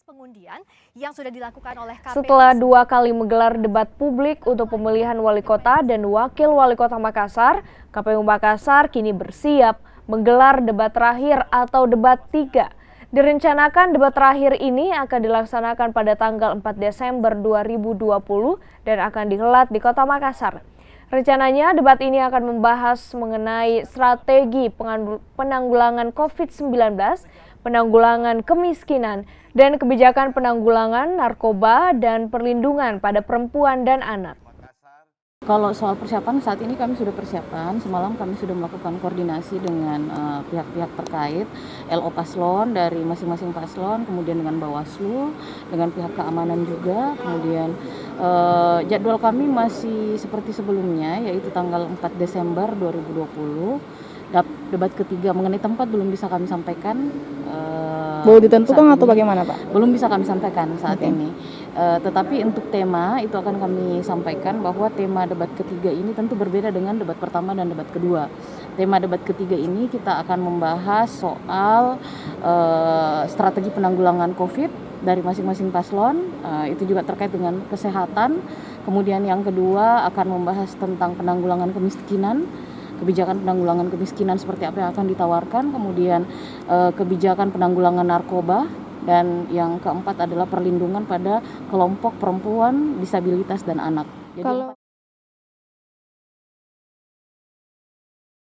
pengundian yang sudah dilakukan oleh KPU. Setelah 2 kali menggelar debat publik untuk pemilihan wali kota dan wakil wali kota Makassar, KPU Makassar kini bersiap menggelar debat terakhir atau debat 3. Direncanakan debat terakhir ini akan dilaksanakan pada tanggal 4 Desember 2020 dan akan dihelat di kota Makassar. Rencananya debat ini akan membahas mengenai strategi penanggulangan COVID-19, penanggulangan kemiskinan, dan kebijakan penanggulangan narkoba dan perlindungan pada perempuan dan anak. Kalau soal persiapan, saat ini kami sudah persiapan. Semalam kami sudah melakukan koordinasi dengan pihak-pihak terkait, LO paslon dari masing-masing paslon, kemudian dengan Bawaslu, dengan pihak keamanan juga. Kemudian jadwal kami masih seperti sebelumnya, yaitu tanggal 4 Desember 2020. Debat ketiga mengenai tempat belum bisa kami sampaikan. Boleh ditentukan atau bagaimana, Pak? Belum bisa kami sampaikan saat ini. Tetapi untuk tema itu akan kami sampaikan bahwa tema debat ketiga ini tentu berbeda dengan debat pertama dan debat kedua. Tema debat ketiga ini kita akan membahas soal strategi penanggulangan COVID dari masing-masing paslon. Itu juga terkait dengan kesehatan. Kemudian yang kedua akan membahas tentang penanggulangan kemiskinan. Kebijakan penanggulangan kemiskinan seperti apa yang akan ditawarkan, kemudian kebijakan penanggulangan narkoba, dan yang keempat adalah perlindungan pada kelompok perempuan, disabilitas, dan anak. Jadi